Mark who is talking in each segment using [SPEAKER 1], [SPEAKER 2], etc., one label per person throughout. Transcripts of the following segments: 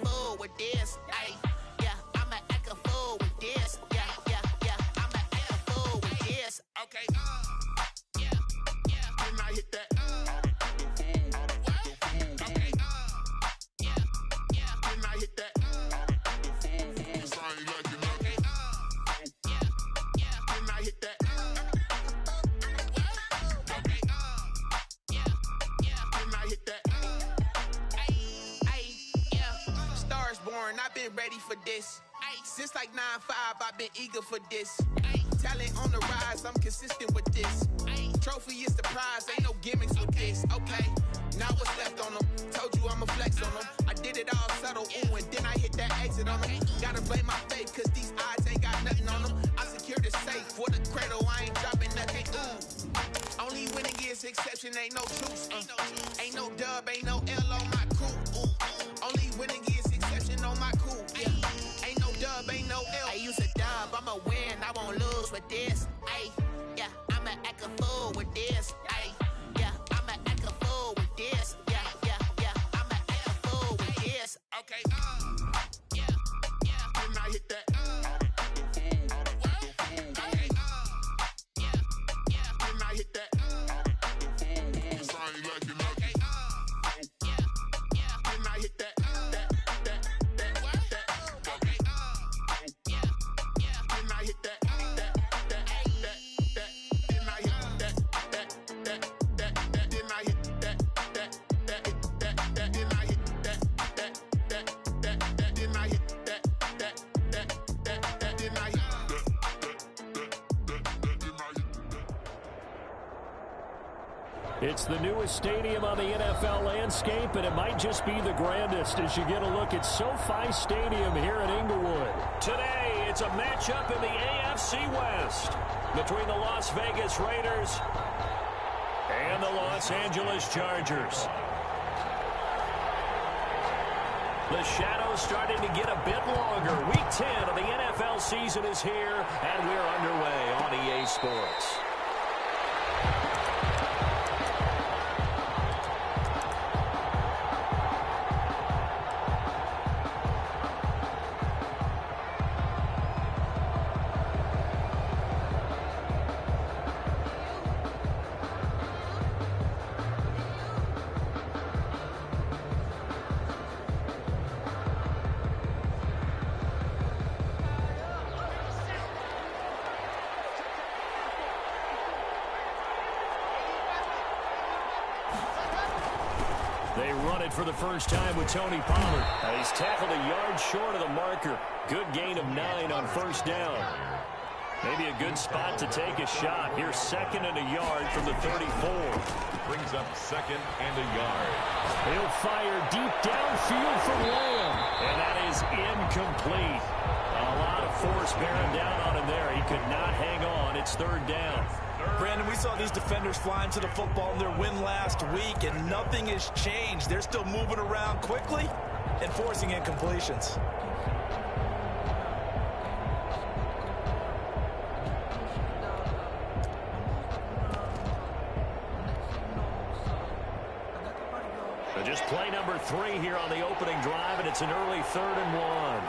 [SPEAKER 1] fool with this. Ay, yeah, I'ma act a fool with this. Yeah, I'ma act a fool with this. Okay, yeah, then I hit that. Okay, yeah, then I hit that. I've been ready for this. Since like 9-5, I've been eager for this. Talent on the rise, I'm consistent with this. Trophy is the prize, ain't no gimmicks with this. Okay, now what's left on them? Told you I'ma flex on them. I did it all subtle, ooh, and then I hit that exit on them. Gotta blame my faith, cause these odds ain't got nothing on them. I secured the safe for the cradle, I ain't dropping nothing, ooh. Only winning is exception, ain't no truce. Ain't no dub, ain't no L on my crew. Only winning is exception on my crew. Yeah. Ain't no dub, ain't no L. I use a dub, I'ma win, I won't lose with this. Ay, yeah, I'ma act a fool with this. Ay, yeah, I'ma act a fool with this. Yeah, I'ma act a fool with this. Okay, yeah, then I hit that. Okay, yeah, then I hit that.
[SPEAKER 2] It's the newest stadium on the NFL landscape, and it might just be the grandest as you get a look at SoFi Stadium here in Inglewood. Today, it's a matchup in the AFC West between the Las Vegas Raiders and the Los Angeles Chargers. The shadow's starting to get a bit longer. Week 10 of the NFL season is here, and we're underway on EA Sports. They run it for the first time with Tony Pollard. He's tackled a yard short of the marker. Good gain of 9 on first down. Maybe a good spot to take a shot. Here's 2nd and a yard from the 34.
[SPEAKER 3] Brings up 2nd and a yard.
[SPEAKER 2] He'll fire deep downfield from Lamb. And that is incomplete. A lot of force bearing down on him there. He could not hang on. It's 3rd down.
[SPEAKER 4] Brandon, we saw these defenders flying to the football in their win last week, and nothing has changed. They're still moving around quickly and forcing incompletions.
[SPEAKER 2] So just play number 3 here on the opening drive, and it's an early 3rd and 1.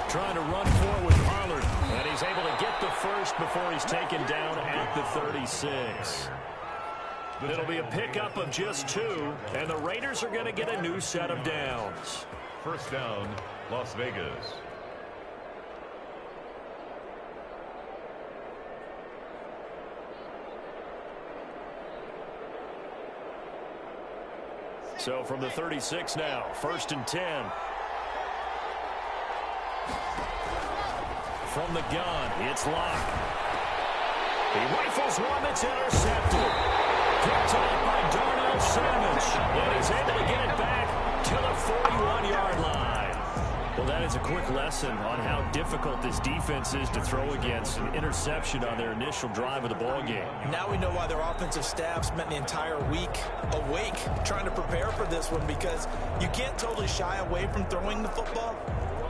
[SPEAKER 2] Trying to run forward with Pollard, and he's able to get the first before he's taken down at the 36. It'll be a pickup of just 2, and the Raiders are going to get a new set of downs.
[SPEAKER 3] First down, Las Vegas.
[SPEAKER 2] So from the 36 now, 1st and 10. From the gun, it's Locke. He rifles one that's intercepted. Picked off by Darnell Savage. And he's able to get it back to the 41-yard line. Well, that is a quick lesson on how difficult this defense is to throw against. An interception on their initial drive of the ballgame.
[SPEAKER 4] Now we know why their offensive staff spent the entire week awake trying to prepare for this one, because you can't totally shy away from throwing the football.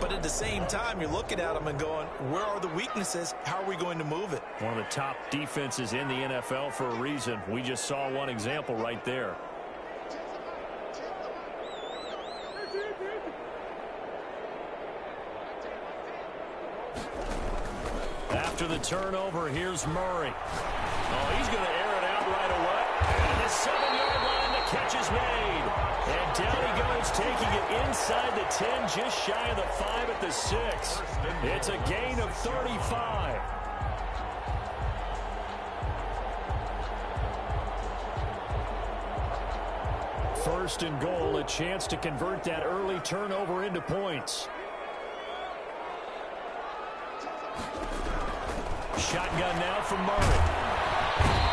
[SPEAKER 4] But at the same time, you're looking at them and going, where are the weaknesses? How are we going to move it?
[SPEAKER 2] One of the top defenses in the NFL for a reason. We just saw one example right there. After the turnover, here's Murray. Oh, he's going to air it out right away. And the 7-yard line, the catch is made. And down he goes, taking it inside the 10, just shy of the 5 at the 6. It's a gain of 35. First and goal, a chance to convert that early turnover into points. Shotgun now from Murray.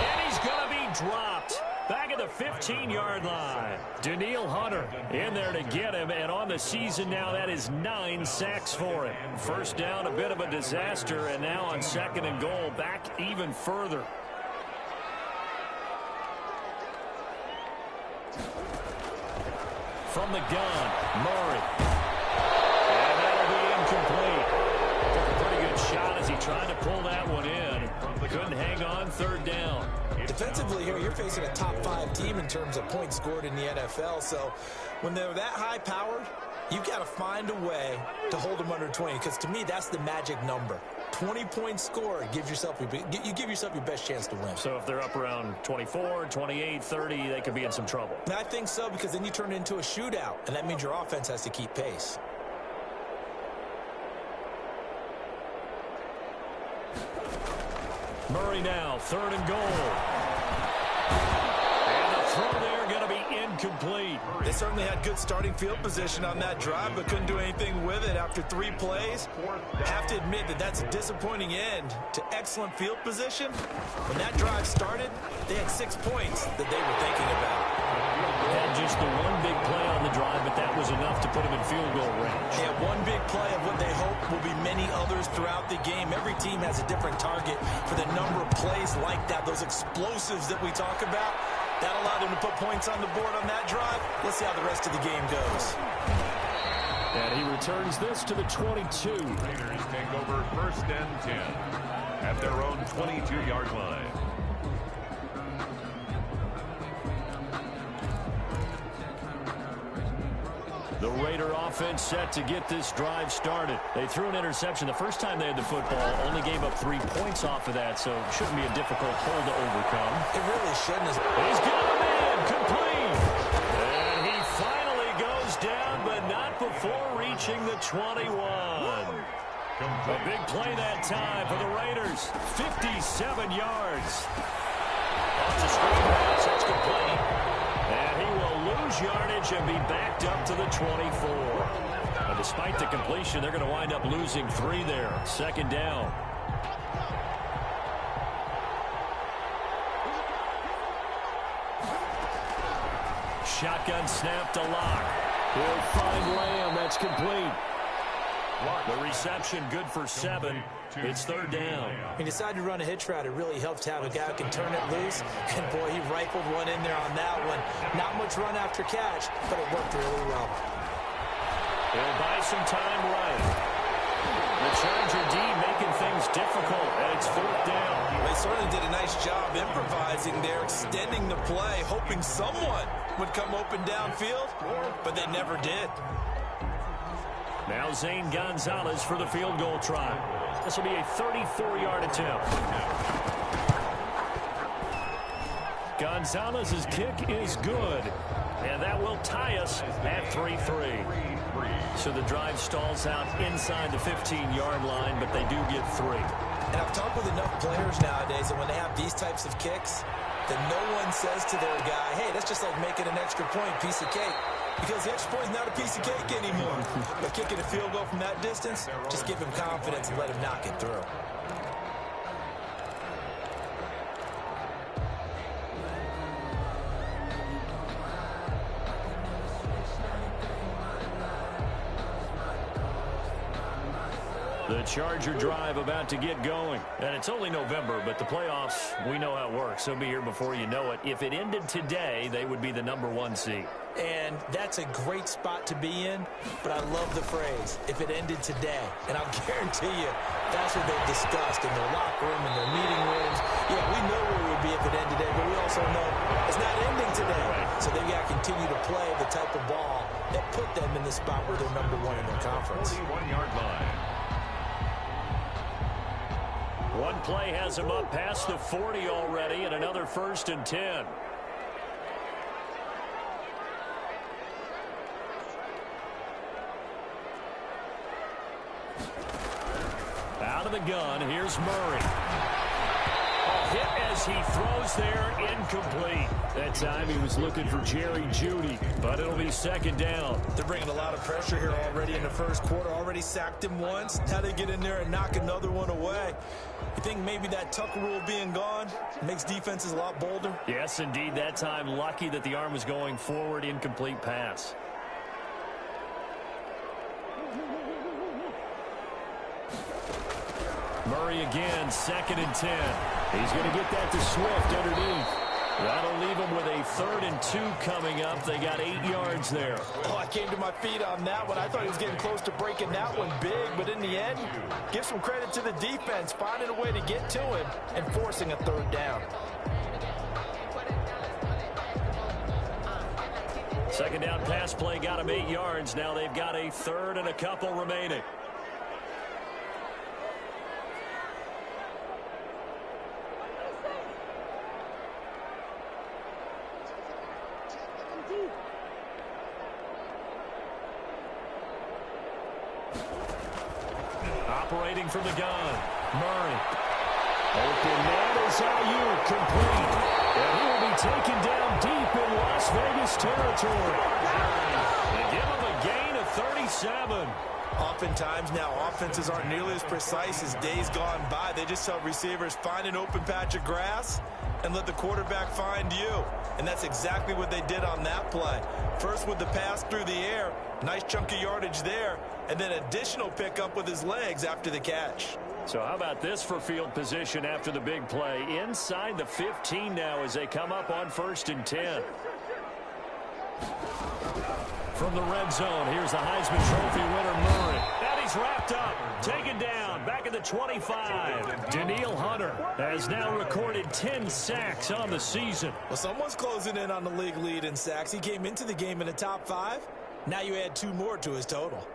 [SPEAKER 2] And he's going to be dropped. Back at the 15-yard line. Daniil Hunter in there to get him. And on the season now, that is 9 sacks for him. First down, a bit of a disaster. And now on second and goal, back even further. From the gun, Murray. And that'll be incomplete. Took a pretty good shot as he tried to pull that one in. Couldn't hang on, third down.
[SPEAKER 4] Defensively here, you're facing a top-5 team in terms of points scored in the NFL. So when they're that high-powered, you've got to find a way to hold them under 20. Because to me, that's the magic number. 20 points scored, you give yourself your best chance to win.
[SPEAKER 2] So if they're up around 24, 28, 30, they could be in some trouble.
[SPEAKER 4] And I think so, because then you turn it into a shootout, and that means your offense has to keep pace.
[SPEAKER 2] Murray now, third and goal. And the throw there going to be incomplete.
[SPEAKER 4] They certainly had good starting field position on that drive, but couldn't do anything with it after 3 plays. Have to admit that that's a disappointing end to excellent field position. When that drive started, they had 6 points that they were thinking about.
[SPEAKER 2] Had just the one big play on the drive, but that was enough to put him in field goal range.
[SPEAKER 4] Yeah, one big play of what they hope will be many others throughout the game. Every team has a different target for the number of plays like that, those explosives that we talk about. That allowed them to put points on the board on that drive. Let's see how the rest of the game goes.
[SPEAKER 2] And he returns this to the 22.
[SPEAKER 3] Raiders take over first and 10 at their own 22-yard line.
[SPEAKER 2] The Raider offense set to get this drive started. They threw an interception the first time they had the football, only gave up 3 points off of that, so it shouldn't be a difficult hole to overcome.
[SPEAKER 4] It really shouldn't.
[SPEAKER 2] He's got him in, complete. And he finally goes down, but not before reaching the 21. A big play that time for the Raiders. 57 yards. That's a screen pass. That's complete. And he will lose yardage and be backed up to the 24. And despite the completion, they're going to wind up losing 3 there. Second down. Shotgun snap to Locke. He'll find Lamb. That's complete. The reception good for 7. It's third down.
[SPEAKER 4] He decided to run a hitch route. It really helps to have a guy who can turn it loose. And, boy, he rifled one in there on that one. Not much run after catch, but it worked really well.
[SPEAKER 2] He'll buy some time right. The Charger D making things difficult, and it's fourth down.
[SPEAKER 4] They certainly did a nice job improvising there, extending the play, hoping someone would come open downfield, but they never did.
[SPEAKER 2] Now Zane Gonzalez for the field goal try. This will be a 34-yard attempt. Gonzalez's kick is good, and that will tie us at 3-3. So the drive stalls out inside the 15-yard line, but they do get 3.
[SPEAKER 4] And I've talked with enough players nowadays that when they have these types of kicks, that no one says to their guy, hey, that's just like making an extra point, piece of cake. Because the extra point is not a piece of cake anymore. But kicking a field goal from that distance, just give him confidence and let him knock it through.
[SPEAKER 2] The Charger drive about to get going. And it's only November, but the playoffs, we know how it works. They'll be here before you know it. If it ended today, they would be the #1 seed.
[SPEAKER 4] And that's a great spot to be in, but I love the phrase, if it ended today. And I'll guarantee you, that's what they've discussed in their locker room, in their meeting rooms. Yeah, we know where we would be if it ended today, but we also know it's not ending today. So they've got to continue to play the type of ball that put them in the spot where they're #1 in their conference.
[SPEAKER 3] 41-yard line.
[SPEAKER 2] One play has him up past the 40 already, and another 1st and 10. Out of the gun, here's Murray. A hit as he throws there, incomplete. That time he was looking for Jerry Jeudy, but it'll be 2nd down.
[SPEAKER 4] They're bringing a lot of pressure here already in the first quarter. Already sacked him once. Now they get in there and knock another one away. You think maybe that Tucker rule being gone makes defenses a lot bolder?
[SPEAKER 2] Yes, indeed. That time lucky that the arm was going forward, incomplete pass. Murray again, 2nd and 10. He's going to get that to Swift underneath. That'll leave him with a 3rd and 2 coming up. They got 8 yards there.
[SPEAKER 4] Oh, I came to my feet on that one. I thought he was getting close to breaking that one big, but in the end, give some credit to the defense, finding a way to get to him and forcing a 3rd down.
[SPEAKER 2] 2nd down pass play got him 8 yards. Now they've got a 3rd and a couple remaining. Operating from the gun, Murray. Open man is Ayuk, complete. And he will be taken down deep in Las Vegas territory. They give him a gain of 37.
[SPEAKER 4] Oftentimes now offenses aren't nearly as precise as days gone by. They just tell receivers, find an open patch of grass and let the quarterback find you. And that's exactly what they did on that play. First with the pass through the air, nice chunk of yardage there, and then additional pickup with his legs after the catch.
[SPEAKER 2] So how about this for field position after the big play? Inside the 15 now as they come up on 1st and 10. From the red zone, here's the Heisman Trophy winner, Murray. And he's wrapped up, taken down, back at the 25. Danielle Hunter has now recorded 10 sacks on the season.
[SPEAKER 4] Well, someone's closing in on the league lead in sacks. He came into the game in the top 5. Now you add 2 more to his total.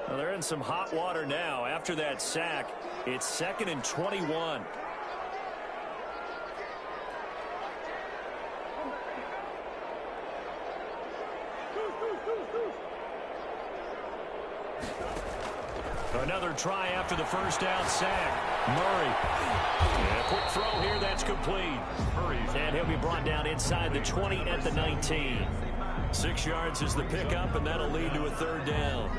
[SPEAKER 2] Well, they're in some hot water now. After that sack, it's 2nd and 21. Another try after the 1st down sack. Murray. And a quick throw here, that's complete. And he'll be brought down inside the 20 at the 19. 6 yards is the pickup, and that'll lead to a 3rd down.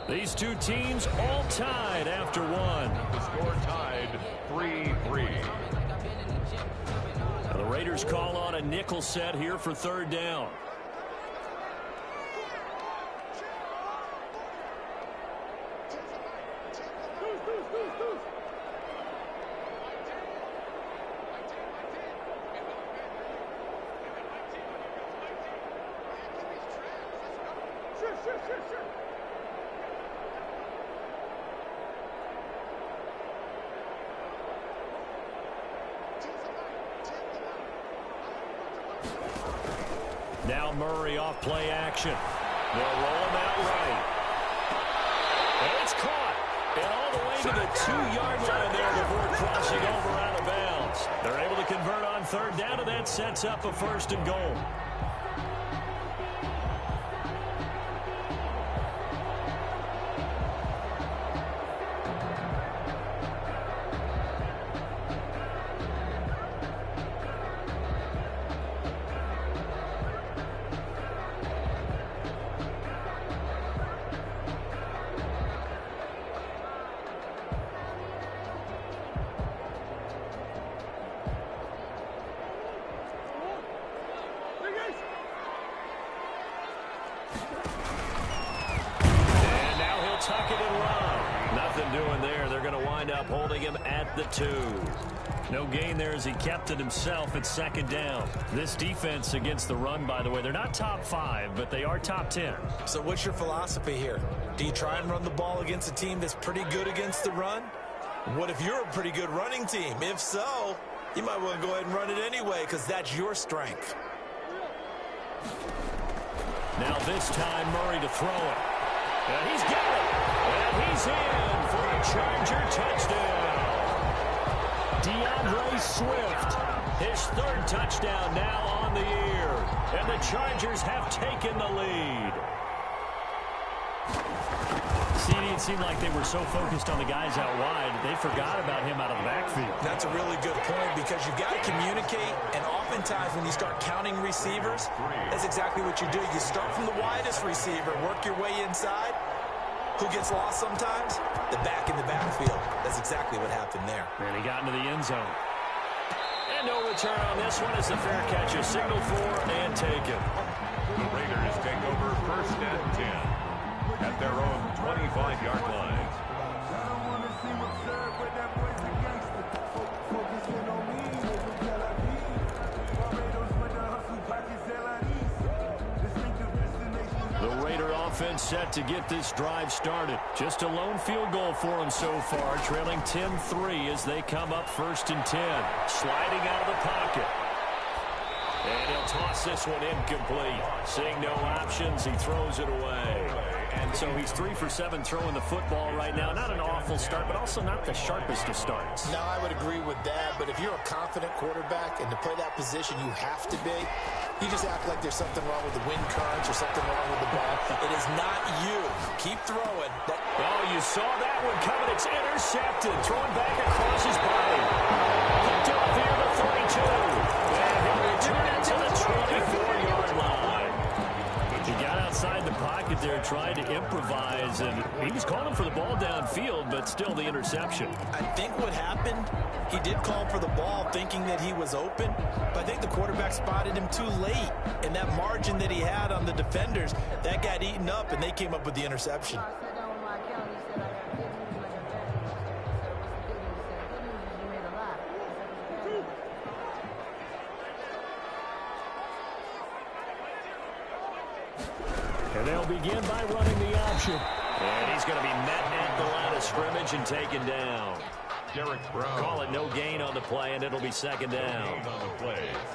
[SPEAKER 2] These two teams all tied after one.
[SPEAKER 3] The score tied 3-3.
[SPEAKER 2] The Raiders call on a nickel set here for 3rd down. Now Murray off play action. They'll roll him out right. And it's caught. And all the way to the 2-yard line there before crossing over out of bounds. They're able to convert on 3rd down, and that sets up a 1st and goal. doing there. They're going to wind up holding him at the 2. No gain there as he kept it himself at second down. This defense against the run, by the way, they're not top 5, but they are top 10.
[SPEAKER 4] So what's your philosophy here? Do you try and run the ball against a team that's pretty good against the run? What if you're a pretty good running team? If so, you might want to go ahead and run it anyway because that's your strength.
[SPEAKER 2] Now this time, Murray to throw it. And he's got it. And he's in for a Charger touchdown. DeAndre Swift, his 3rd touchdown now on the year. And the Chargers have taken the lead. CD, it seemed like they were so focused on the guys out wide, they forgot about him out of the backfield.
[SPEAKER 4] That's a really good point because you've got to communicate, and oftentimes when you start counting receivers, that's exactly what you do. You start from the widest receiver, work your way inside. Who gets lost sometimes? The back in the backfield. That's exactly what happened there.
[SPEAKER 2] And he got into the end zone. And no return on this one as the fair catch is signaled for and taken.
[SPEAKER 3] The Raiders take over 1st and 10 at their own 25-yard line.
[SPEAKER 2] The Raider offense set to get this drive started. Just a lone field goal for them so far, trailing 10-3 as they come up 1st and 10. Sliding out of the pocket. And he'll toss this one incomplete. Seeing no options, he throws it away. And so he's 3 for 7 throwing the football right now. Not an awful start, but also not the sharpest of starts.
[SPEAKER 5] No, I would agree with that. But if you're a confident quarterback and to play that position you have to be, you just act like there's something wrong with the wind currents or something wrong with the ball. It is not you. Keep throwing.
[SPEAKER 2] Oh, you saw that one coming. It's intercepted. Thrown back across his body. Picked up here to 32. And he'll return it to the 24-yard line. He got outside the pocket there, trying to improvise, and he was calling for the ball downfield, but still the interception.
[SPEAKER 4] I think what happened, he did call for the ball thinking that he was open, but I think the quarterback spotted him too late, and that margin that he had on the defenders, that got eaten up, and they came up with the interception.
[SPEAKER 2] And they'll begin by running the option. And he's going to be met at the line of scrimmage and taken down.
[SPEAKER 3] Derek Brown.
[SPEAKER 2] Call it no gain on the play, and it'll be 2nd down.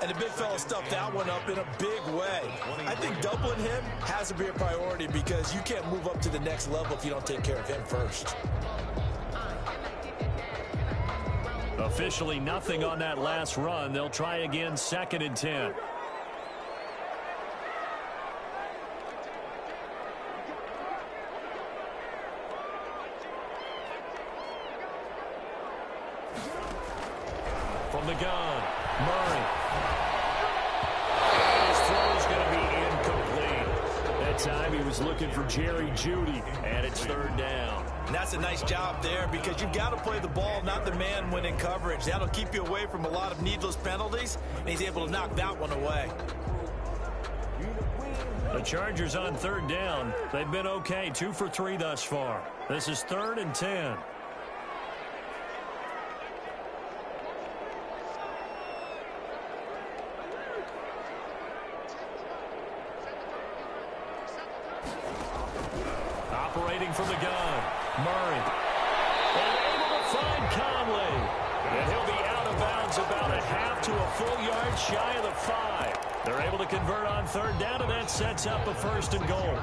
[SPEAKER 4] And the big fella stuffed that one up in a big way. I think doubling him has to be a priority because you can't move up to the next level if you don't take care of him first.
[SPEAKER 2] Officially nothing on that last run. They'll try again, 2nd and 10. From the gun, Murray. His throw's going to be incomplete. That time he was looking for Jerry Jeudy, and it's 3rd down.
[SPEAKER 4] And that's a nice job there because you've got to play the ball, not the man when in coverage. That'll keep you away from a lot of needless penalties, and he's able to knock that one away.
[SPEAKER 2] The Chargers on 3rd down. They've been okay, 2 for 3 thus far. This is 3rd and 10. Operating from the gun, Murray. And able to find Conley. And he'll be out of bounds about a half to a full yard shy of the 5. They're able to convert on 3rd down, and that sets up a 1st and goal.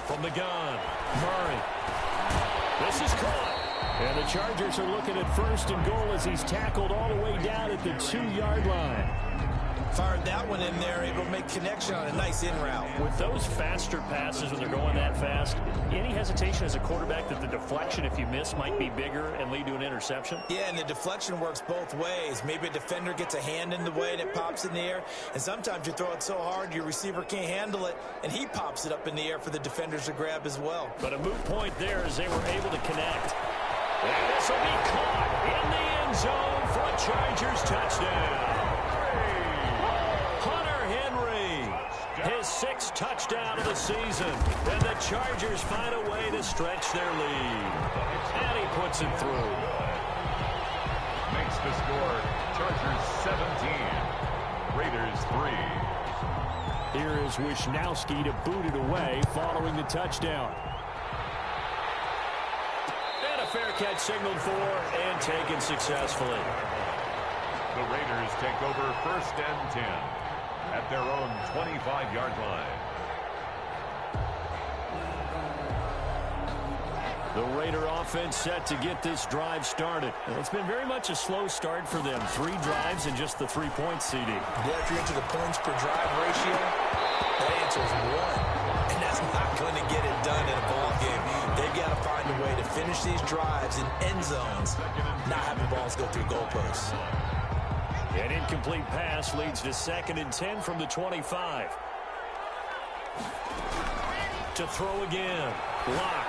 [SPEAKER 2] From the gun, Murray. This is caught. And the Chargers are looking at 1st and goal as he's tackled all the way down at the 2-yard line.
[SPEAKER 4] Fired that one in there, able to make connection on a nice in route.
[SPEAKER 2] With those faster passes when they're going that fast, any hesitation as a quarterback that the deflection, if you miss, might be bigger and lead to an interception?
[SPEAKER 4] Yeah, and the deflection works both ways. Maybe a defender gets a hand in the way and it pops in the air, and sometimes you throw it so hard your receiver can't handle it, and he pops it up in the air for the defenders to grab as well.
[SPEAKER 2] But a moot point there as they were able to connect. And this will be caught in the end zone for a Chargers touchdown. Hunter Henry, his 6th touchdown of the season. And the Chargers find a way to stretch their lead. And he puts it through.
[SPEAKER 3] Makes the score Chargers 17, Raiders 3.
[SPEAKER 2] Here is Wishnowski to boot it away following the touchdown. And a fair catch signaled for and taken successfully.
[SPEAKER 3] The Raiders take over 1st and 10 at their own 25-yard line.
[SPEAKER 2] The Raider offense set to get this drive started. It's been very much a slow start for them. 3 drives and just the 3-point CD.
[SPEAKER 4] Yeah, if you're into the points per drive ratio, that answer is 1. And that's not going to get it done in a ball game. They've got to find a way to finish these drives in end zones, not having balls go through goalposts.
[SPEAKER 2] An incomplete pass leads to 2nd and 10 from the 25. To throw again. Lock.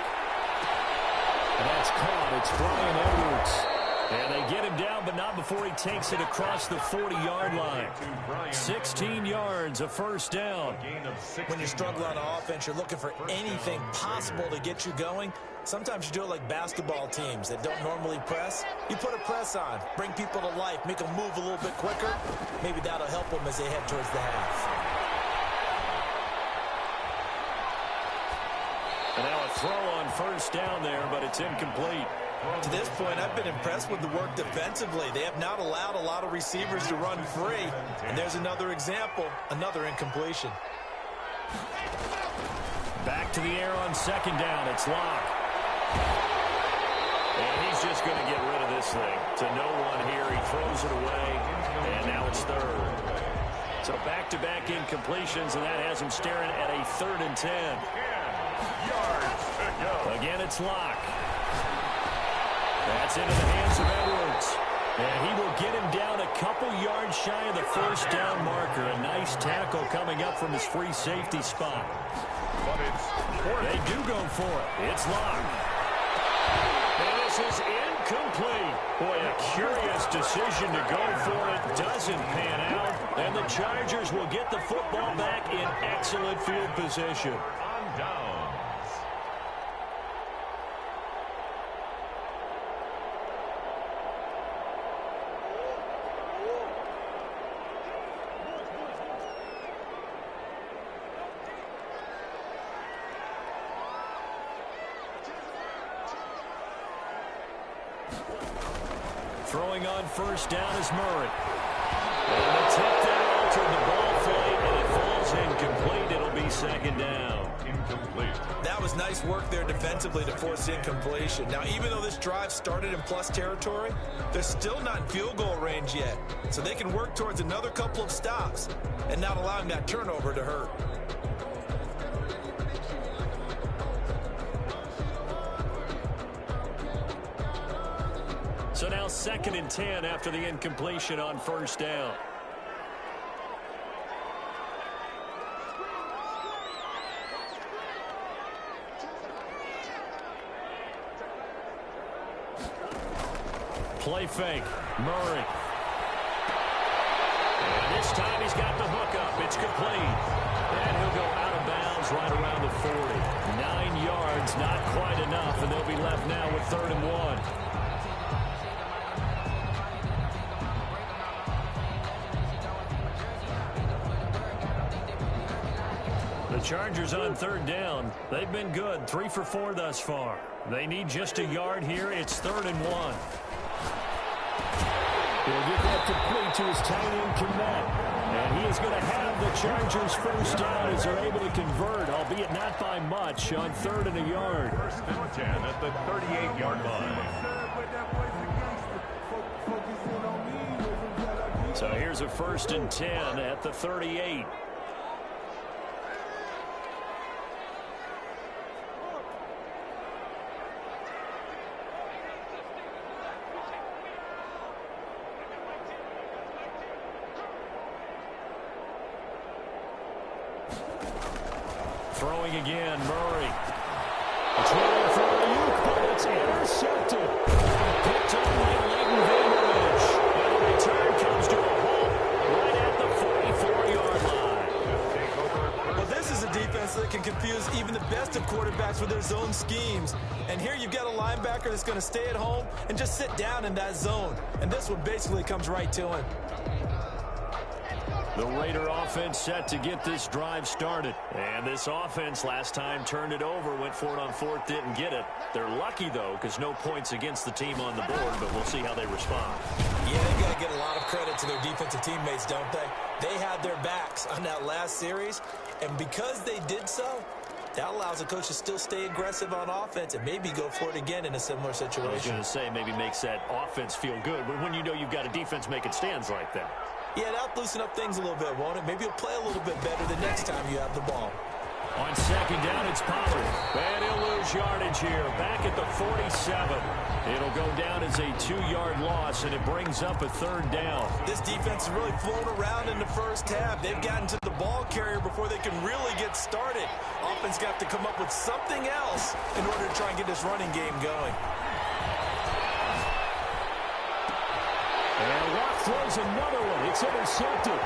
[SPEAKER 2] That's caught. It's Brian Edwards. And they get him down, but not before he takes it across the 40-yard line. 16 yards, a first down.
[SPEAKER 4] When you struggle on offense, you're looking for anything possible to get you going. Sometimes you do it like basketball teams that don't normally press. You put a press on, bring people to life, make them move a little bit quicker. Maybe that'll help them as they head towards the half.
[SPEAKER 2] And now a throw on first down there, but it's incomplete.
[SPEAKER 4] To this point, I've been impressed with the work defensively. They have not allowed a lot of receivers to run free. And there's another example, another incompletion.
[SPEAKER 2] Back to the air on 2nd down. It's Locke. And he's just going to get rid of this thing. To no one here. He throws it away. And now it's 3rd. So back-to-back incompletions, and that has him staring at a 3rd and 10.
[SPEAKER 3] Yards to go.
[SPEAKER 2] Again, it's Locke. That's into the hands of Edwards. And he will get him down a couple yards shy of the first down marker. A nice tackle coming up from his free safety spot.
[SPEAKER 3] But it's 4th.
[SPEAKER 2] They do go for it. It's Locke. And this is incomplete. Boy, a curious decision to go for it. Doesn't pan out. And the Chargers will get the football back in excellent field position.
[SPEAKER 3] On downs.
[SPEAKER 2] Throwing on first down is Murray. And the tip there altered the ball flight, and it falls incomplete. It'll be 2nd down.
[SPEAKER 3] Incomplete.
[SPEAKER 4] That was nice work there defensively to force incompletion. Now, even though this drive started in plus territory, they're still not in field goal range yet. So they can work towards another couple of stops and not allowing that turnover to hurt.
[SPEAKER 2] So now 2nd and 10 after the incompletion on first down. Play fake. Murray. And this time he's got the hook up. It's complete. And he'll go out of bounds right around the 40. 9 yards, not quite enough, and they'll be left now with 3rd and 1. The Chargers on 3rd down. They've been good. 3 for 4 thus far. They need just a yard here. It's 3rd and 1. He'll get that complete to his tight end, Kmet. And he is going to have the Chargers first down as they're able to convert, albeit not by much, on 3rd and a yard.
[SPEAKER 3] 1st and 10 at the 38-yard line.
[SPEAKER 2] So here's a 1st and 10 at the 38. Throwing again, Murray. It's rolling for Ayuk, but it's intercepted. Picked up by Leighton Vander Esch. And the return comes to a halt right at the 44-yard line.
[SPEAKER 4] Well, this is a defense that can confuse even the best of quarterbacks with their zone schemes. And here you've got a linebacker that's going to stay at home and just sit down in that zone. And this one basically comes right to him.
[SPEAKER 2] The Raider offense set to get this drive started. And this offense last time turned it over, went for it on 4th, didn't get it. They're lucky, though, because no points against the team on the board, but we'll see how they respond.
[SPEAKER 4] Yeah, they've got to get a lot of credit to their defensive teammates, don't they? They had their backs on that last series, and because they did so, that allows the coach to still stay aggressive on offense and maybe go for it again in a similar situation.
[SPEAKER 2] I was going to say maybe makes that offense feel good, but when you know you've got a defense making stands like that.
[SPEAKER 4] Yeah, that'll loosen up things a little bit, won't it? Maybe you'll play a little bit better the next time you have the ball.
[SPEAKER 2] On 2nd down, it's Pollard. And he'll lose yardage here. Back at the 47. It'll go down as a 2-yard loss, and it brings up a 3rd down.
[SPEAKER 4] This defense has really flown around in the first half. They've gotten to the ball carrier before they can really get started. Offense got to come up with something else in order to try and get this running game going.
[SPEAKER 2] And Watt throws another one. It's intercepted.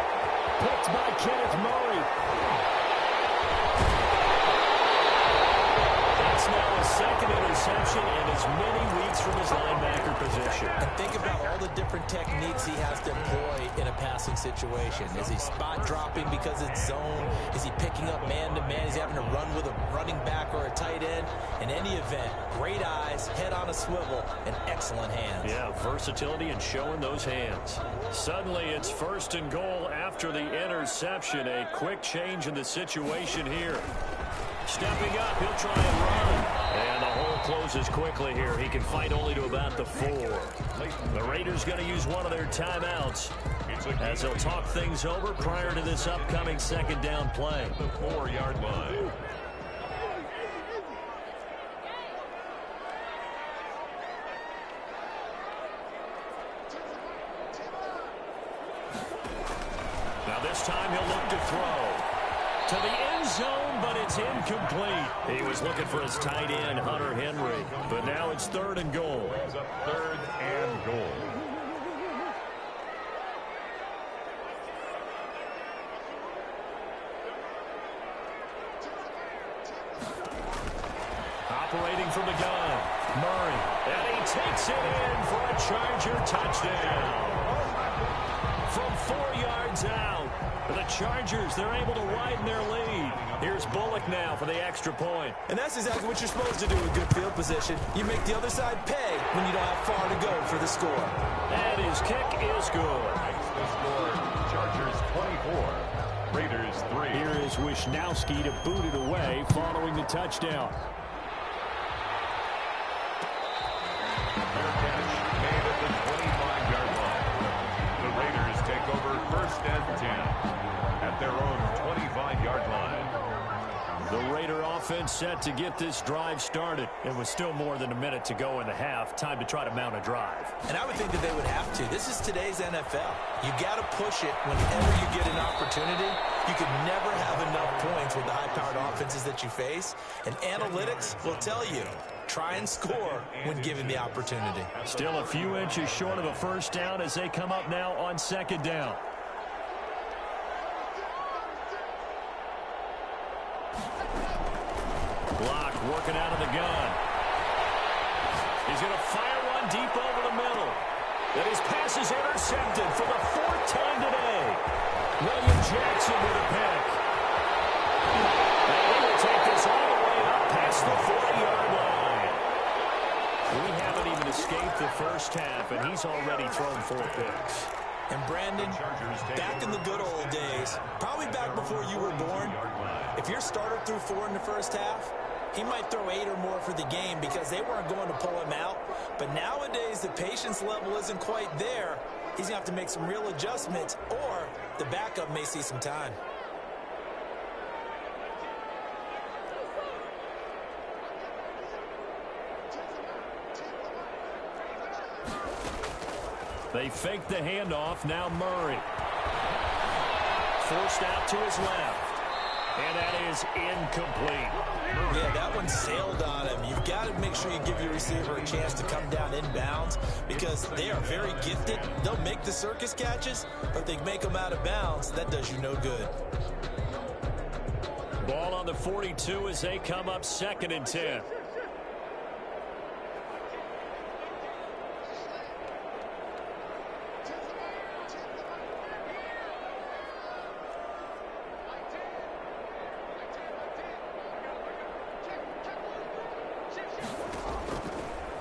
[SPEAKER 2] Picked by Kenneth Murray. That's now a 2nd interception and as many weeks from his linebacker position.
[SPEAKER 4] And think about all the different techniques he has to employ in a passing situation. Is he spot dropping because it's zone? Is he picking up man-to-man? Is he having to run with a running back or a tight end? In any event, great eyes, head on a swivel, and excellent hands.
[SPEAKER 2] Yeah, versatility and showing those hands. Suddenly, it's 1st and goal after the interception. A quick change in the situation here. Stepping up, he'll try and run. And the hole closes quickly here. He can fight only to about the 4. The Raiders going to use one of their timeouts as they'll talk things over prior to this upcoming 2nd down play.
[SPEAKER 3] The 4-yard line.
[SPEAKER 2] Now this time he'll look to throw. To the end zone, but it's incomplete. He was looking for his tight end, Hunter Henry. But now it's 3rd and goal.
[SPEAKER 3] Brings up 3rd and goal.
[SPEAKER 2] Operating from the gun, Murray. And he takes it in for a Charger touchdown. From 4 yards out. The Chargers, they're able to widen their lead. Here's Bullock now for the extra point.
[SPEAKER 4] And that's exactly what you're supposed to do with good field position. You make the other side pay when you don't have far to go for the score.
[SPEAKER 2] And his kick is good.
[SPEAKER 3] The score, Chargers 24, Raiders 3.
[SPEAKER 2] Here is Wisnowski to boot it away following the touchdown.
[SPEAKER 3] Fair catch made at the 25-yard line. The Raiders take over 1st and 10 at their own 25-yard line.
[SPEAKER 2] The Raider offense set to get this drive started. It was still more than a minute to go in the half. Time to try to mount a drive.
[SPEAKER 4] And I would think that they would have to. This is today's NFL. You got to push it whenever you get an opportunity. You can never have enough points with the high-powered offenses that you face. And analytics will tell you, try and score when given the opportunity.
[SPEAKER 2] Still a few inches short of a 1st down as they come up now on 2nd down. Block working out of the gun. He's going to fire one deep over the middle. And his pass is intercepted for the 4th time today. William Jackson with a pick. And he will take this all the way up past the 40-yard line. We haven't even escaped the first half, and he's already thrown 4 picks.
[SPEAKER 4] And Brandon, back in the good old days, probably back before you were born, if your starter threw 4 in the first half, he might throw 8 or more for the game because they weren't going to pull him out. But nowadays, the patience level isn't quite there,
[SPEAKER 5] he's going to have to make some real adjustments, or the backup may see some time.
[SPEAKER 2] They fake the handoff. Now Murray. Forced out to his left. And that is incomplete.
[SPEAKER 5] Yeah, that one sailed on him. You've got to make sure you give your receiver a chance to come down inbounds because they are very gifted. They'll make the circus catches, but if they make them out of bounds, that does you no good.
[SPEAKER 2] Ball on the 42 as they come up 2nd and 10.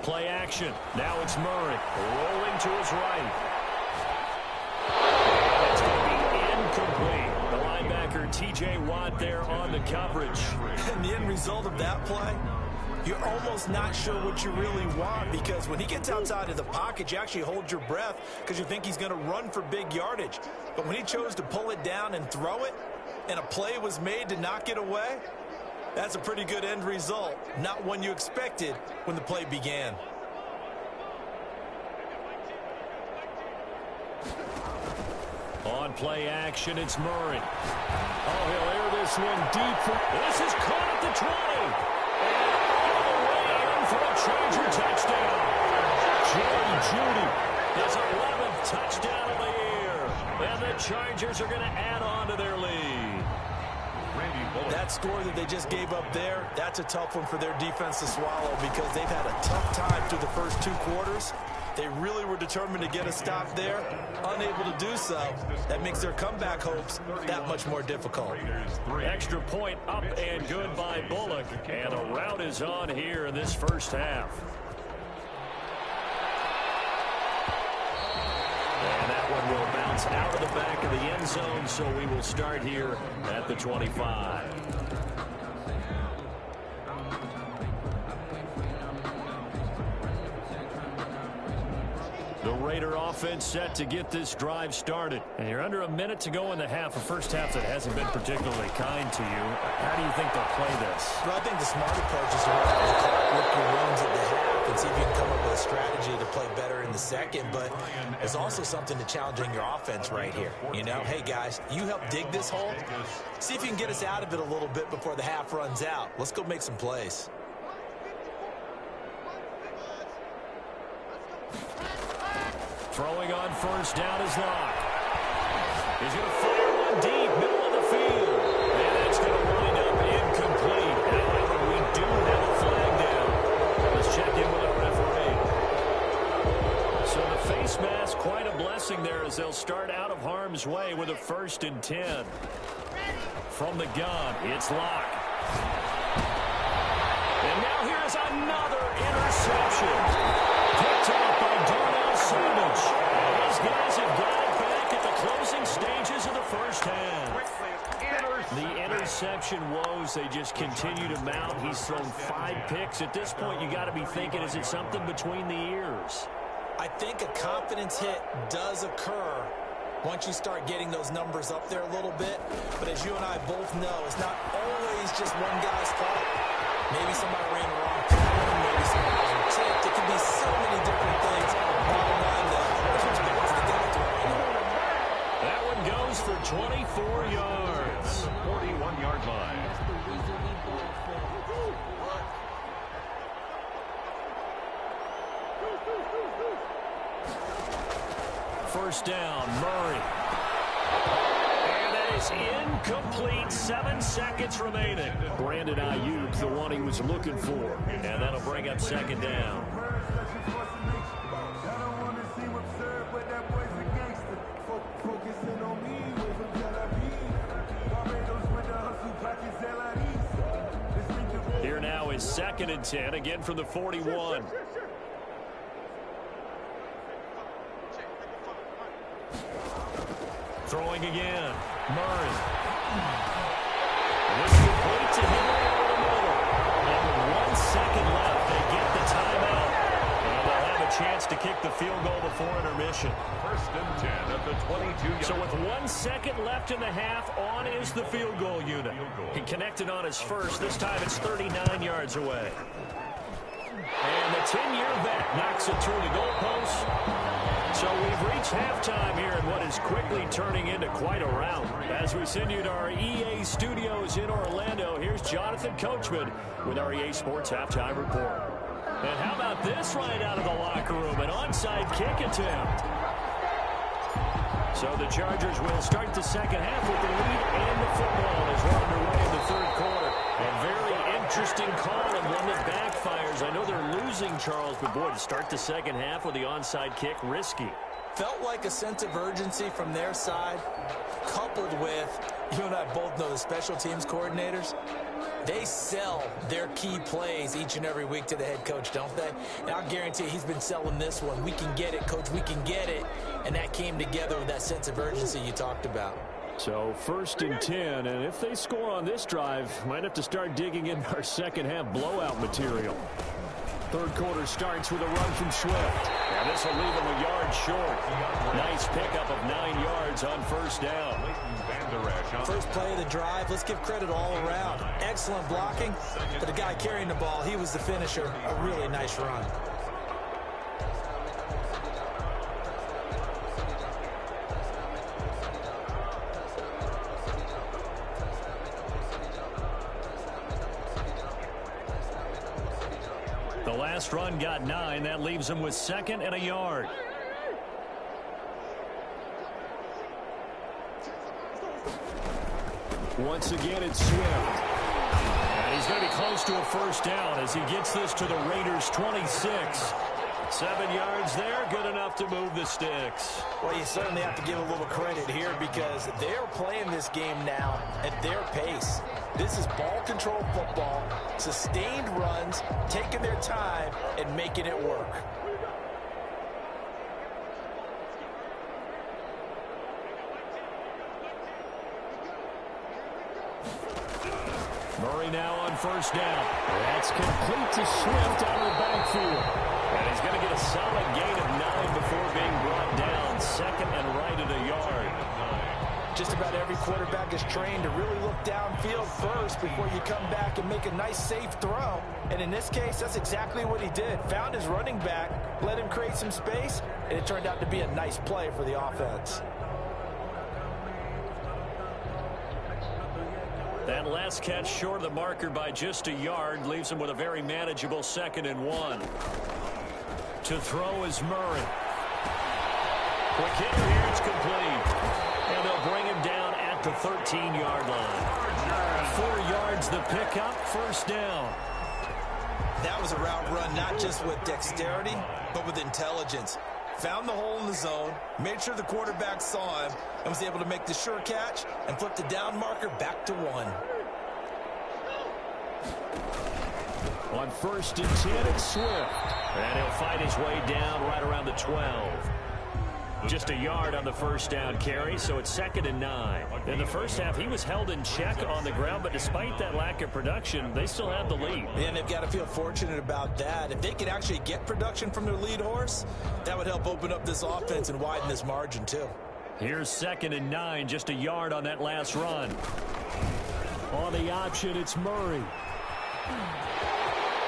[SPEAKER 2] Play action. Now it's Murray rolling to his right. That's going to be incomplete. The linebacker T.J. Watt there on the coverage.
[SPEAKER 5] And the end result of that play, you're almost not sure what you really want because when he gets outside of the pocket, you actually hold your breath because you think he's going to run for big yardage. But when he chose to pull it down and throw it, and a play was made to knock it away, that's a pretty good end result, not one you expected when the play began.
[SPEAKER 2] On play action, it's Murray. Oh, he'll air this one deep. This is caught at the 20. And all the way in for a Charger touchdown. Jerry Jeudy, his 11th touchdown of the year. And the Chargers are going to add on to their lead.
[SPEAKER 5] That score that they just gave up there, that's a tough one for their defense to swallow because they've had a tough time through the first 2 quarters. They really were determined to get a stop there, unable to do so. That makes their comeback hopes that much more difficult.
[SPEAKER 2] Extra point up and good by Bullock. And a rout is on here in this first half. And that one will bounce out of the back of the end zone, so we will start here at the 25. The Raider offense set to get this drive started. And you're under a minute to go in the half, a first half that hasn't been particularly kind to you. How do you think they'll play this?
[SPEAKER 5] Well, I think the smart approach is to run out the clock, lick your wounds at the half, and see if you can come up with a strategy to play better in the second. But there's also something to challenging your offense right here. You know, hey, guys, you help dig this hole. See if you can get us out of it a little bit before the half runs out. Let's go make some plays.
[SPEAKER 2] Throwing on first down is Locke. He's going to fire one deep, middle of the field. And that's going to wind up incomplete. However, we do have a flag down. Let's check in with our referee. So the face mask, quite a blessing there as they'll start out of harm's way with a 1st and 10. From the gun, it's Locke. And now here's another interception. Picked off by Darnell Savage. These guys have got it back at the closing stages of the first half. The interception woes, they just continue to mount. He's thrown 5 picks. At this point, you got to be thinking, is it something between the ears?
[SPEAKER 5] I think a confidence hit does occur once you start getting those numbers up there a little bit. But as you and I both know, it's not always just one guy's fault. Maybe somebody ran the wrong pattern, maybe somebody was tipped. It could be so many different things. Bottom line, though, what's the guy throwing it?
[SPEAKER 2] That one goes for 24 yards.
[SPEAKER 3] 41-yard line.
[SPEAKER 2] First down, Murray. And that is incomplete. 7 seconds remaining. Brandon Ayuk, the one he was looking for. And that'll bring up 2nd down. Here now is 2nd and 10, again from the 41. Throwing again, Murray. This complete to him over the middle. And 1 second left. They get the timeout. And they'll have a chance to kick the field goal before intermission.
[SPEAKER 3] 1st and 10 at the 22-yard.
[SPEAKER 2] So with 1 second left in the half, on is the field goal unit. He connected on his first. This time it's 39 yards away. And the 10-year vet knocks it through the goalpost. So we've reached halftime here in what is quickly turning into quite a round. As we send you to our EA studios in Orlando, here's Jonathan Coachman with our EA Sports Halftime Report. And how about this right out of the locker room? An onside kick attempt. So the Chargers will start the second half with the lead and the football as we're underway in the third quarter. A very interesting call and one that backfires. I know they're losing, Charles, but boy, to start the second half with the onside kick, risky.
[SPEAKER 5] Felt like a sense of urgency from their side, coupled with, you and I both know the special teams coordinators, they sell their key plays each and every week to the head coach, don't they? And I'll guarantee he's been selling this one. We can get it, coach, we can get it. And that came together with that sense of urgency you talked about.
[SPEAKER 2] So 1st and 10, and if they score on this drive, might have to start digging in our second half blowout material. Third quarter starts with a run from Swift. And this will leave him a yard short. Nice pickup of 9 yards on first down.
[SPEAKER 5] First play of the drive, let's give credit all around. Excellent blocking, but the guy carrying the ball, he was the finisher. A really nice run.
[SPEAKER 2] The last run got 9. That leaves him with 2nd and a yard. Once again, it's Swift. And he's going to be close to a first down as he gets this to the Raiders' 26. 7 yards there, good enough to move the sticks.
[SPEAKER 5] Well, you certainly have to give a little credit here because they're playing this game now at their pace. This is ball control football, sustained runs, taking their time and making it work.
[SPEAKER 2] Murray now on first down. That's complete to Swift out of the backfield. And he's going to get a solid gain of 9 before being brought down. 2nd and right at a yard.
[SPEAKER 5] Just about every quarterback is trained to really look downfield first before you come back and make a nice, safe throw. And in this case, that's exactly what he did. Found his running back, let him create some space, and it turned out to be a nice play for the offense.
[SPEAKER 2] That last catch short of the marker by just a yard leaves him with a very manageable 2nd and 1. To throw is Murray. Quick hit here, it's complete. And they'll bring him down at the 13-yard line. 4 yards the pickup, first down.
[SPEAKER 5] That was a route run not just with dexterity, but with intelligence. Found the hole in the zone, made sure the quarterback saw him, and was able to make the sure catch and flip the down marker back to 1.
[SPEAKER 2] On 1st and 10, it's Swift. And he'll fight his way down right around the 12. Just a yard on the first down carry, so it's 2nd and 9. In the first half, he was held in check on the ground, but despite that lack of production, they still have the lead.
[SPEAKER 5] And they've got to feel fortunate about that. If they could actually get production from their lead horse, that would help open up this offense and widen this margin, too.
[SPEAKER 2] Here's 2nd and 9, just a yard on that last run. On the option, it's Murray.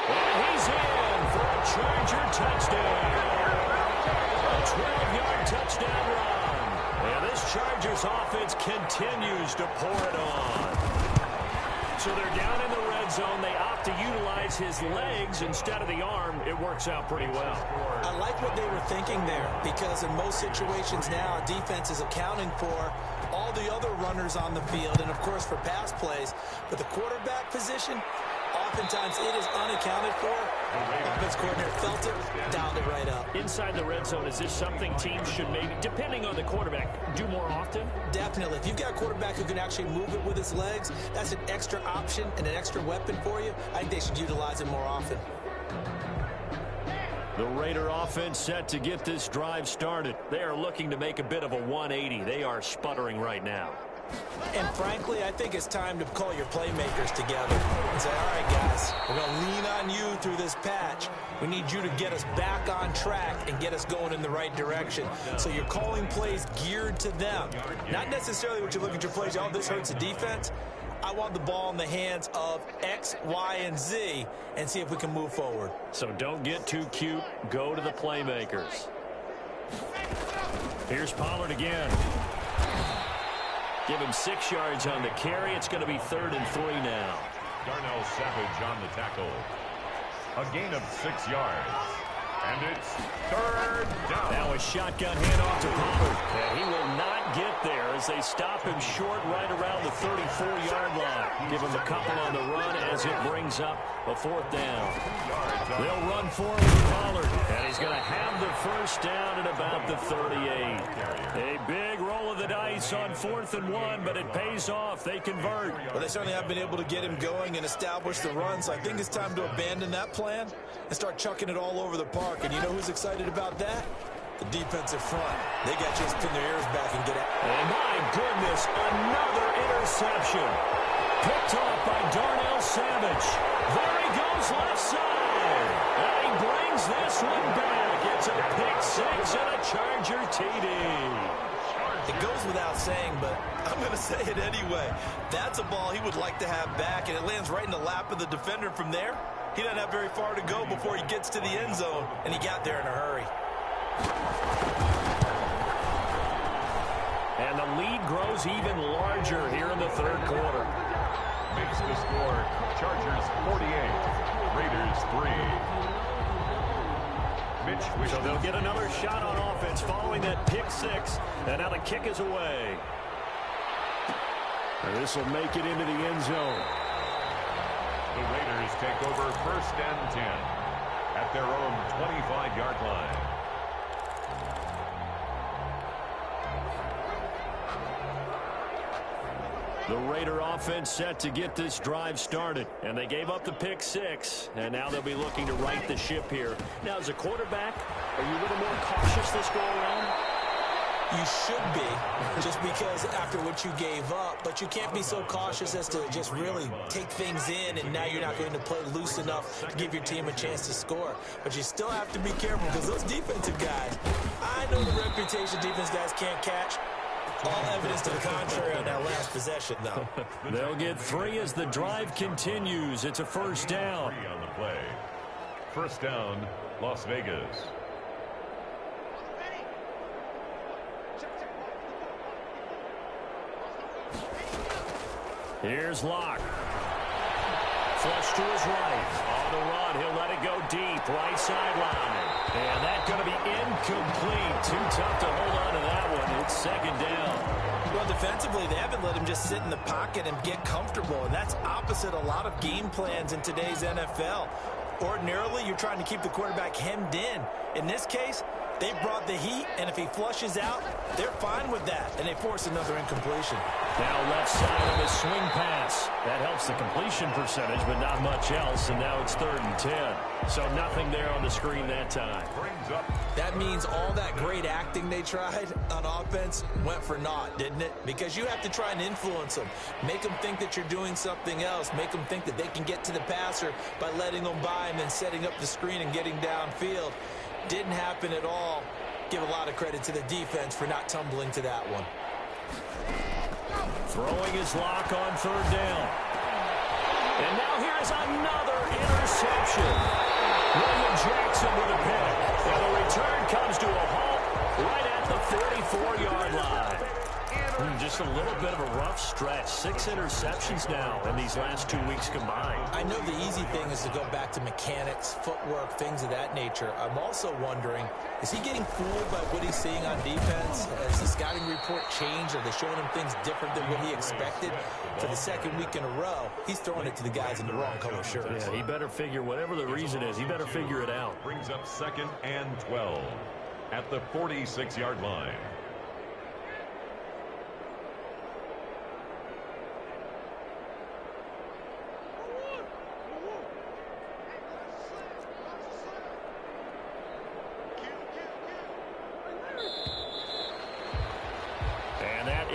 [SPEAKER 2] And he's in for a Charger touchdown. A 12-yard touchdown run. And this Chargers offense continues to pour it on. So they're down in the red zone. They opt to utilize his legs instead of the arm. It works out pretty well.
[SPEAKER 5] I like what they were thinking there because in most situations now, defense is accounting for all the other runners on the field and, of course, for pass plays. But the quarterback position, oftentimes it is unaccounted for. Offense coordinator felt it, dialed it right up.
[SPEAKER 2] Inside the red zone, is this something teams should maybe, depending on the quarterback, do more often?
[SPEAKER 5] Definitely. If you've got a quarterback who can actually move it with his legs, that's an extra option and an extra weapon for you. I think they should utilize it more often.
[SPEAKER 2] The Raider offense set to get this drive started. They are looking to make a bit of a 180. They are sputtering right now.
[SPEAKER 5] And frankly, I think it's time to call your playmakers together and say, all right, guys, we're going to lean on you through this patch. We need you to get us back on track and get us going in the right direction. So you're calling plays geared to them. Not necessarily what you look at your plays, oh, this hurts the defense. I want the ball in the hands of X, Y, and Z and see if we can move forward.
[SPEAKER 2] So don't get too cute. Go to the playmakers. Here's Pollard again. Give him 6 yards on the carry. It's going to be 3rd and 3 now.
[SPEAKER 3] Darnell Savage on the tackle. A gain of 6 yards. And it's 3rd down.
[SPEAKER 2] Now a shotgun handoff to Pollard. And he will not get there as they stop him short right around the 34-yard line. Give him a couple on the run as it brings up a 4th down. They'll run forward with Pollard. And he's going to have the 1st down at about the 38. A big roll of the dice on 4th and 1, but it pays off. They convert.
[SPEAKER 5] Well, they certainly have been able to get him going and establish the run, so I think it's time to abandon that plan and start chucking it all over the park. And you know who's excited about that? The defensive front. They got you to pin their ears back and get out.
[SPEAKER 2] And my goodness, another interception. Picked off by Darnell Savage. There he goes left side. And he brings this one back. It's a pick 6 and a Charger TD.
[SPEAKER 5] It goes without saying, but I'm going to say it anyway. That's a ball he would like to have back, and it lands right in the lap of the defender from there. He doesn't have very far to go before he gets to the end zone, and he got there in a hurry.
[SPEAKER 2] And the lead grows even larger here in the 3rd quarter.
[SPEAKER 3] Makes the score Chargers 48, Raiders 3.
[SPEAKER 2] So they'll get another shot on offense following that pick 6, and now the kick is away. And this will make it into the end zone.
[SPEAKER 3] The Raiders take over 1st and 10 at their own 25-yard line.
[SPEAKER 2] The Raider offense set to get this drive started, and they gave up the pick 6, and now they'll be looking to right the ship here. Now, as a quarterback, are you a little more cautious this go around?
[SPEAKER 5] You should be, just because after what you gave up, but you can't be so cautious as to just really take things in, and now you're not going to play loose enough to give your team a chance to score. But you still have to be careful, because those defensive guys, I know the reputation defense guys can't catch. All evidence to the contrary on that last possession, though.
[SPEAKER 2] They'll get 3 as the drive continues. It's a 1st down.
[SPEAKER 3] On the play. 1st down, Las Vegas.
[SPEAKER 2] Here's Locke. Flush to his right. On the run, he'll let it go deep. Right sideline. And that's going to be incomplete. Too tough to hold on to that one. It's 2nd down.
[SPEAKER 5] Well, defensively, they haven't let him just sit in the pocket and get comfortable, and that's opposite a lot of game plans in today's NFL. Ordinarily, you're trying to keep the quarterback hemmed in. In this case, they brought the heat, and if he flushes out, they're fine with that, and they force another incompletion.
[SPEAKER 2] Now left side of his swing pass. That helps the completion percentage, but not much else, and now it's 3rd and 10. So nothing there on the screen that time.
[SPEAKER 5] That means all that great acting they tried on offense went for naught, didn't it? Because you have to try and influence them. Make them think that you're doing something else. Make them think that they can get to the passer by letting them by and then setting up the screen and getting downfield. Didn't happen at all. Give a lot of credit to the defense for not tumbling to that one.
[SPEAKER 2] Throwing his Lock on 3rd down. And now here's another interception. William Jackson with a pick. And the return comes to a halt right at the 44-yard line. Just a little bit of a rough stretch. 6 interceptions now in these last 2 weeks combined.
[SPEAKER 5] I know the easy thing is to go back to mechanics, footwork, things of that nature. I'm also wondering, is he getting fooled by what he's seeing on defense? Has the scouting report changed? Are they showing him things different than what he expected? For the 2nd week in a row, he's throwing it to the guys in the wrong color shirts.
[SPEAKER 2] Yeah, he better figure, whatever the reason is, he better figure it out.
[SPEAKER 3] Brings up 2nd and 12 at the 46-yard line.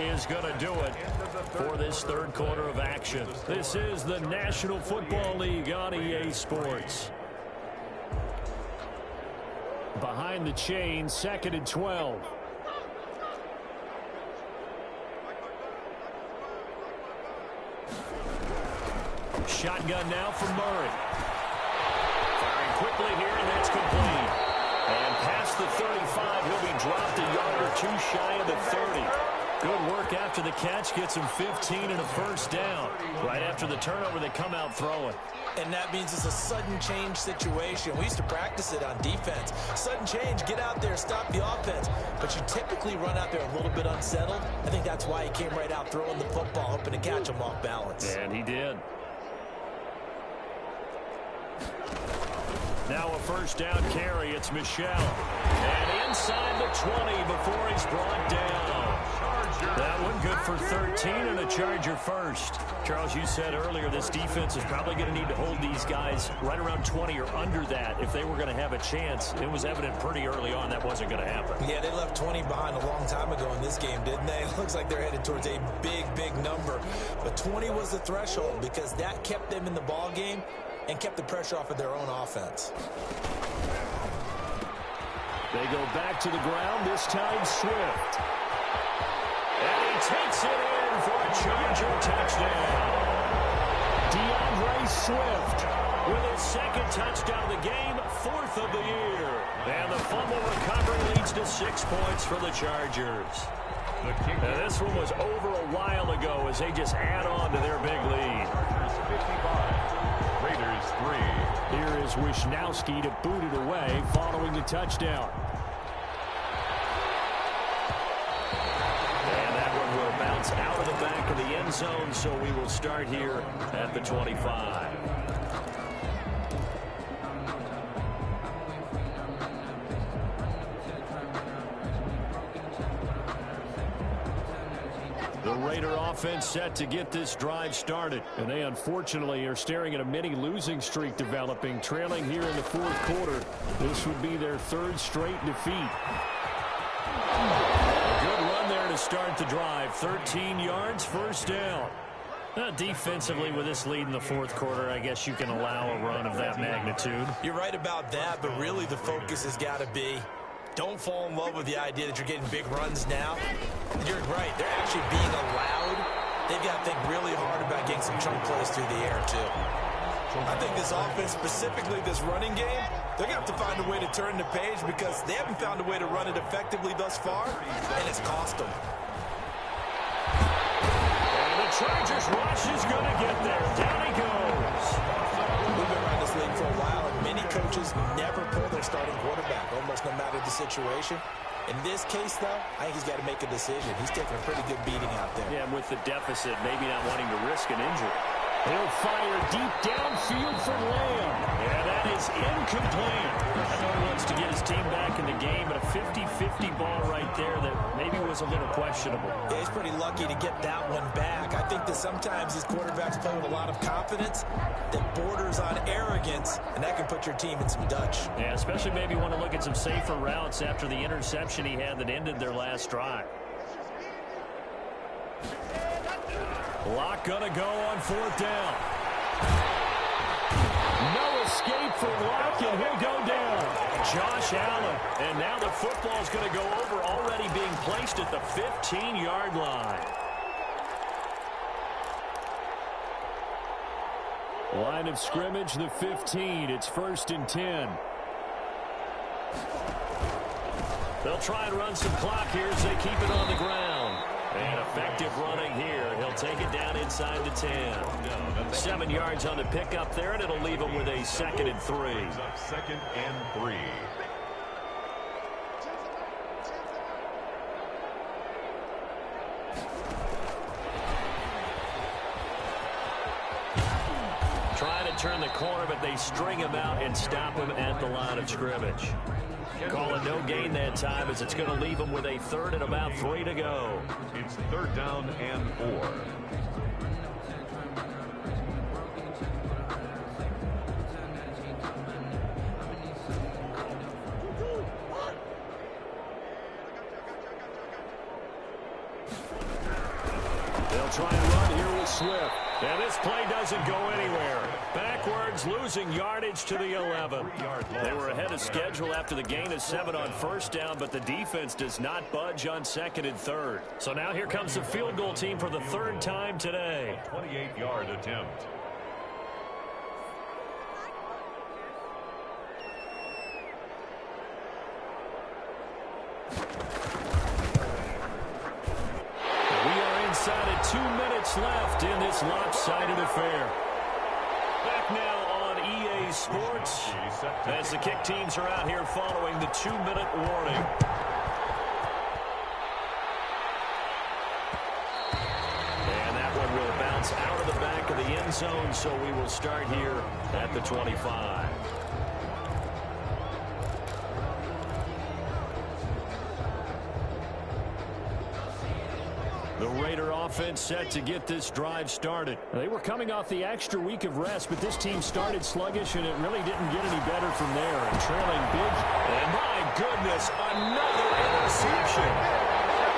[SPEAKER 2] is going to do it for this third quarter of action. This is the National Football League on EA Sports. Behind the chain, 2nd and 12. Shotgun now from Murray. Firing quickly here, and that's complete. And past the 35, he'll be dropped a yard or two shy of the 30. Good work after the catch. Gets him 15 and a first down. Right after the turnover, they come out throwing.
[SPEAKER 5] And that means it's a sudden change situation. We used to practice it on defense. Sudden change, get out there, stop the offense. But you typically run out there a little bit unsettled. I think that's why he came right out throwing the football, hoping to catch him off balance.
[SPEAKER 2] And he did. Now a first down carry. It's Michel. And inside the 20 before he's brought down. That one good for 13 and a Charger first. Charles, you said earlier this defense is probably going to need to hold these guys right around 20 or under that if they were going to have a chance. It was evident pretty early on that wasn't going to happen.
[SPEAKER 5] Yeah, they left 20 behind a long time ago in this game, didn't they? It looks like they're headed towards a big number. But 20 was the threshold because that kept them in the ball game and kept the pressure off of their own offense.
[SPEAKER 2] They go back to the ground, this time Swift. And he takes it in for a Charger touchdown. DeAndre Swift with his second touchdown of the game, 4th of the year. And the fumble recovery leads to 6 points for the Chargers. Now this one was over a while ago as they just add on to their big lead.
[SPEAKER 3] Raiders 3.
[SPEAKER 2] Here is Wishnowski to boot it away following the touchdown. And that one will bounce out of the back of the end zone, so we will start here at the 25. The Raider offense set to get this drive started. And they unfortunately are staring at a mini losing streak developing, trailing here in the fourth quarter. This would be their 3rd straight defeat. A good run there to start the drive. 13 yards, first down. Defensively, with this lead in the fourth quarter, I guess you can allow a run of that magnitude.
[SPEAKER 5] You're right about that, but really the focus has got to be don't fall in love with the idea that you're getting big runs now. You're right. They're actually being allowed. They've got to think really hard about getting some chunk plays through the air, too. I think this offense, specifically this running game, they're going to have to find a way to turn the page because they haven't found a way to run it effectively thus far, and it's cost them.
[SPEAKER 2] And the Chargers rush is going to get there. Down he goes.
[SPEAKER 5] We've been around this league for a while, and many coaches never pull their starting quarterback, almost no matter the situation. In this case, though, I think he's got to make a decision. He's taking a pretty good beating out there.
[SPEAKER 2] Yeah, with the deficit, maybe not wanting to risk an injury. He'll fire deep downfield for Lamb. Yeah, that is incomplete. I know he wants to get his team back in the game, but a 50-50 ball right there that maybe was a little questionable.
[SPEAKER 5] Yeah, he's pretty lucky to get that one back. I think that sometimes these quarterbacks play with a lot of confidence that borders on arrogance, and that can put your team in some Dutch.
[SPEAKER 2] Yeah, especially maybe want to look at some safer routes after the interception he had that ended their last drive. Lock gonna go on 4th down. No escape for Lock, and he'll go down. Josh Allen. And now the football's going to go over, already being placed at the 15-yard line. Line of scrimmage, the 15. It's 1st and 10. They'll try and run some clock here as they keep it on the ground. And effective running here. He'll take it down inside the 10. 7 yards on the pickup there, and it'll leave him with a 2nd and 3.
[SPEAKER 3] 2nd and 3.
[SPEAKER 2] Trying to turn the corner, but they string him out and stop him at the line of scrimmage. Call it no gain that time as it's going to leave him with a 3rd and about 3 to go.
[SPEAKER 3] It's 3rd down and 4.
[SPEAKER 2] try and run here with Swift. And this play doesn't go anywhere. Backwards, losing yardage to the 11. They were ahead of schedule after the gain of 7 on first down, but the defense does not budge on second and third. So now here comes the field goal team for the third time today.
[SPEAKER 3] 28-yard attempt.
[SPEAKER 2] Inside of 2 minutes left in this lopsided affair. Back now on EA Sports as the kick teams are out here following the 2-minute warning. And that one will bounce out of the back of the end zone, so we will start here at the 25. The Raider offense set to get this drive started. They were coming off the extra week of rest, but this team started sluggish, and it really didn't get any better from there. And trailing big. And my goodness, another interception.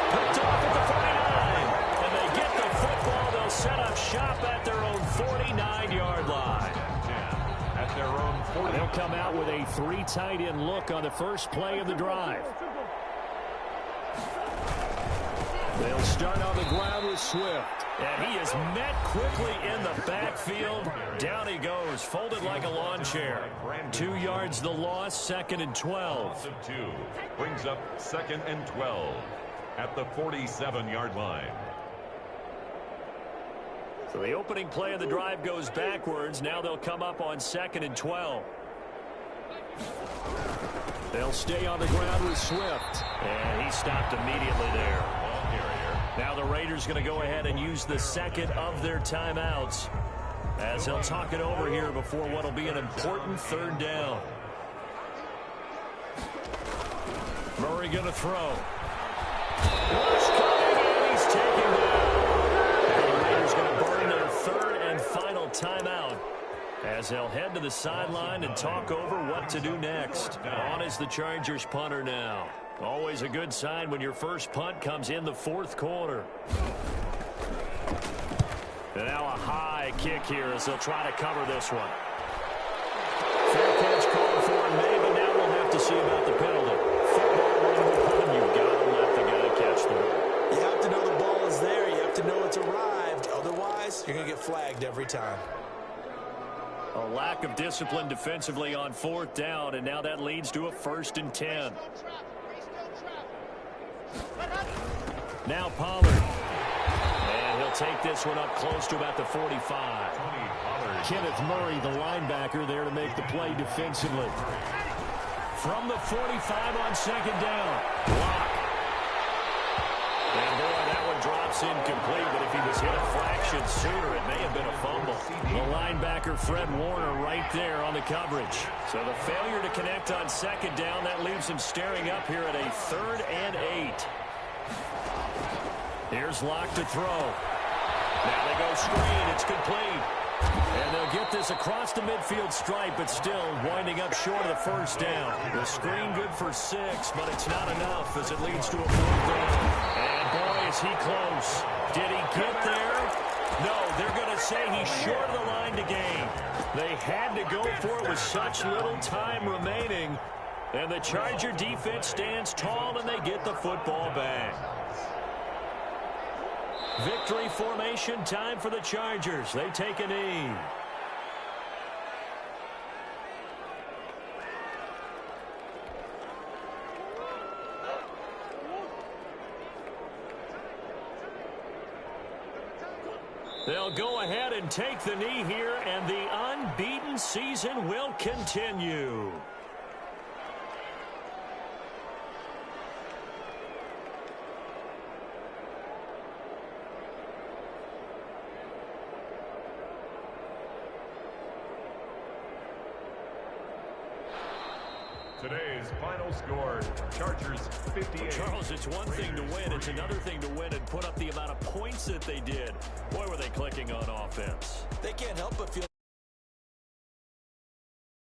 [SPEAKER 2] Picked off at the 49. And they get the football. They'll set up shop at their own 49-yard line.
[SPEAKER 3] At their own 40.
[SPEAKER 2] They'll come out with a 3 tight end look on the first play of the drive. They'll start on the ground with Swift. And he is met quickly in the backfield. Down he goes, folded like a lawn chair. 2 yards the loss, 2nd and 12.
[SPEAKER 3] 2 brings up 2nd and 12 at the 47-yard line.
[SPEAKER 2] So the opening play of the drive goes backwards. Now they'll come up on 2nd and 12. They'll stay on the ground with Swift. And he stopped immediately there. Now the Raiders going to go ahead and use the second of their timeouts as they'll talk it over here before what will be an important 3rd down. Murray going to throw. Rush coming, and he's taken down. And the Raiders going to burn their 3rd and final timeout as they'll head to the sideline and talk over what to do next. On is the Chargers punter now. Always a good sign when your first punt comes in the 4th quarter. And now a high kick here as they'll try to cover this one. Fair catch called for in May, but now we'll have to see about the penalty. Football run, you've got to let the guy catch the ball.
[SPEAKER 5] You have to know the ball is there. You have to know it's arrived. Otherwise, you're going to get flagged every time.
[SPEAKER 2] A lack of discipline defensively on 4th down, and now that leads to a 1st and 10. Now Pollard. And he'll take this one up close to about the 45. Kenneth Murray, the linebacker, there to make the play defensively. From the 45 on 2nd down. Block. And boy, that one drops incomplete, but if he was hit a fraction sooner, it may have been a fumble. The linebacker, Fred Warner, right there on the coverage. So the failure to connect on 2nd down, that leaves him staring up here at a 3rd and 8. Here's Locke to throw. Now they go screen. It's complete. And they'll get this across the midfield stripe, but still winding up short of the 1st down. The screen good for 6, but it's not enough as it leads to a 4th down. And boy, is he close. Did he get there? No, they're going to say he's short of the line to gain. They had to go for it with such little time remaining. And the Charger defense stands tall, and they get the football back. Victory formation time for the Chargers. They take a knee. They'll go ahead and take the knee here, and the unbeaten season will continue.
[SPEAKER 3] Today's final score, Chargers 58.
[SPEAKER 2] Charles, it's one thing to win. It's another thing to win and put up the amount of points that they did. Boy, were they clicking on offense.
[SPEAKER 5] They can't help but feel